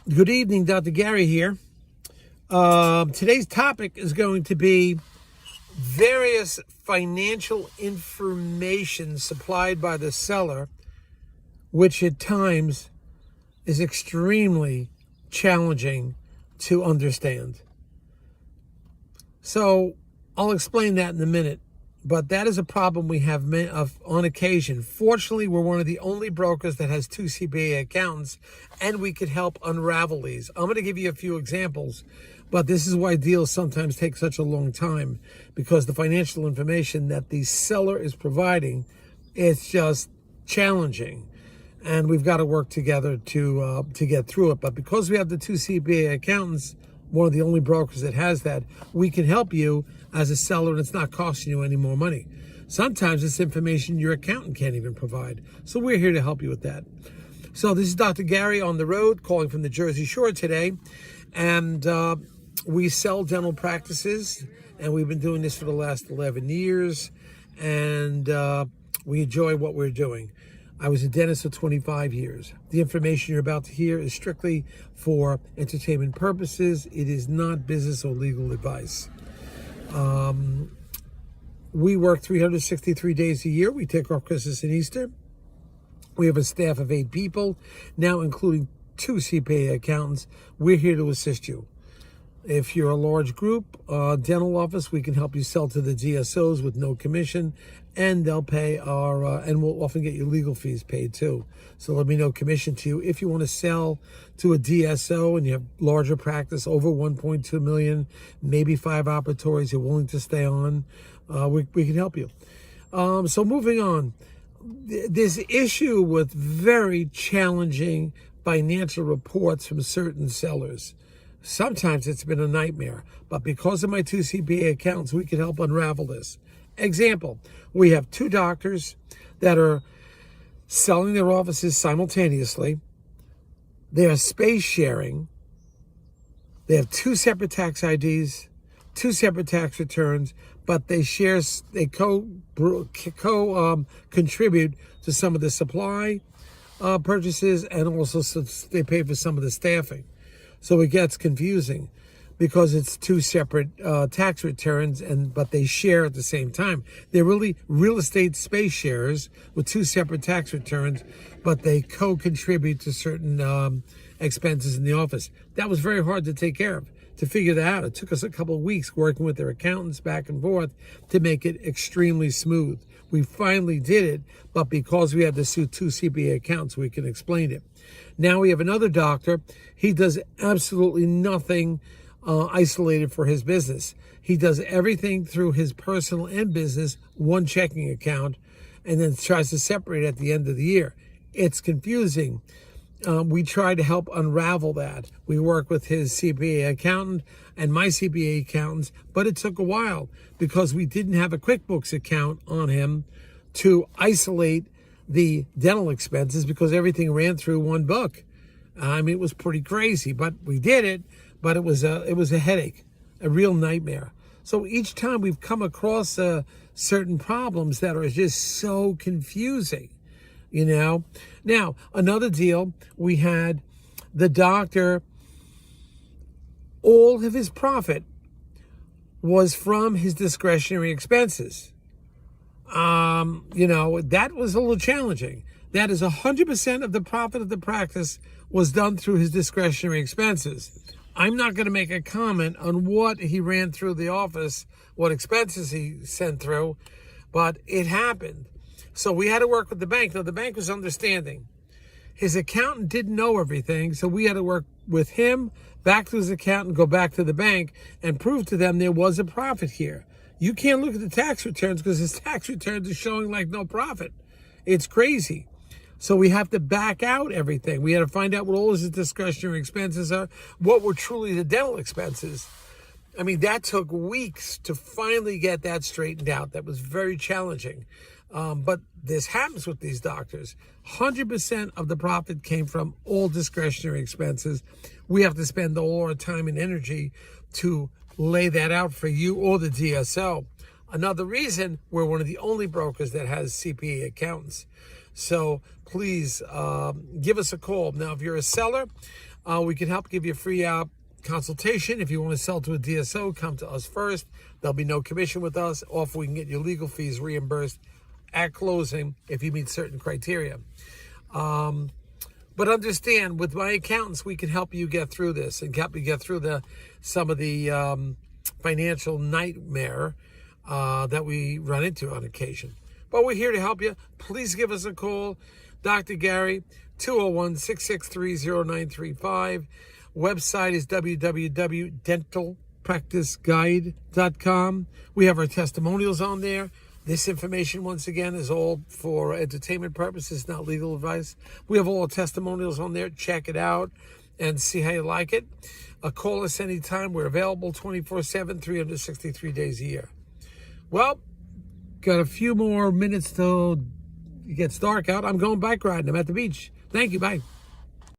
Good evening, Dr. Gary here. Today's topic is going to be various financial information supplied by the seller, which at times is extremely challenging to understand. So I'll explain that in a minute, but that is a problem we have on occasion. Fortunately, we're one of the only brokers that has two CPA accountants, and we could help unravel these. I'm going to give you a few examples, but this is why deals sometimes take such a long time, because the financial information that the seller is providing, it's just challenging. And we've got to work together to get through it. But because we have the two CPA accountants, one of the only brokers that has that, we can help you as a seller, and it's not costing you any more money. Sometimes it's information your accountant can't even provide. So we're here to help you with that. So this is Dr. Gary on the road, calling from the Jersey Shore today. And we sell dental practices, and we've been doing this for the last 11 years. And we enjoy what we're doing. I was a dentist for 25 years. The information you're about to hear is strictly for entertainment purposes. It is not business or legal advice. We work 363 days a year. We take off Christmas and Easter. We have a staff of 8 people, now including 2 CPA accountants. We're here to assist you. If you're a large group, dental office, we can help you sell to the DSOs with no commission, and they'll pay and we'll often get your legal fees paid too. So there'll be no commission to you. If you want to sell to a DSO and you have larger practice, over 1.2 million, maybe 5 operatories, you're willing to stay on, we can help you. So moving on, this issue with very challenging financial reports from certain sellers. Sometimes it's been a nightmare, but because of my 2 CPA accounts, we can help unravel this. Example, we have 2 doctors that are selling their offices simultaneously. They are space sharing. They have 2 separate tax IDs, 2 separate tax returns, but they contribute to some of the supply purchases, and also they pay for some of the staffing. So it gets confusing because it's 2 separate tax returns, but they share at the same time. They're really real estate space sharers with 2 separate tax returns, but they co-contribute to certain expenses in the office. That was very hard to take care of, to figure that out. It took us a couple of weeks working with their accountants back and forth to make it extremely smooth. We finally did it, but because we had the 2 CPA accounts, we can explain it. Now we have another doctor. He does absolutely nothing isolated for his business. He does everything through his personal and business, one checking account, and then tries to separate at the end of the year. It's confusing. We try to help unravel that. We work with his CPA accountant and my CPA accountants, but it took a while because we didn't have a QuickBooks account on him to isolate the dental expenses, because everything ran through one book. I mean, it was pretty crazy, but we did it. But it was a headache, a real nightmare. So each time we've come across certain problems that are just so confusing, you know. Now, another deal, we had the doctor, all of his profit was from his discretionary expenses. That was a little challenging. That is 100% of the profit of the practice was done through his discretionary expenses. I'm not going to make a comment on what he ran through the office, what expenses he sent through, but it happened. So we had to work with the bank. Now, the bank was understanding. His accountant didn't know everything, so we had to work with him, back to his accountant, go back to the bank, and prove to them there was a profit here. You can't look at the tax returns because his tax returns are showing like no profit. It's crazy. So we have to back out everything. We had to find out what all his discretionary expenses are, what were truly the dental expenses. I mean, that took weeks to finally get that straightened out. That was very challenging. But this happens with these doctors. 100% of the profit came from all discretionary expenses. We have to spend all our time and energy to lay that out for you or the DSO. Another reason, we're one of the only brokers that has CPA accountants. So please give us a call. Now, if you're a seller, We can help give you a free consultation. If you want to sell to a DSO, come to us first. There'll be no commission with us, or if we can get your legal fees reimbursed at closing if you meet certain criteria. But understand, with my accountants, we can help you get through this and help you get through some of the financial nightmare that we run into on occasion. But we're here to help you. Please give us a call. Dr. Gary, 201-663-0935. Website is www.dentalpracticeguide.com. We have our testimonials on there. This information, once again, is all for entertainment purposes, not legal advice. We have all the testimonials on there. Check it out and see how you like it. Call us anytime. We're available 24/7, 363 days a year. Well, got a few more minutes till it gets dark out. I'm going bike riding. I'm at the beach. Thank you. Bye.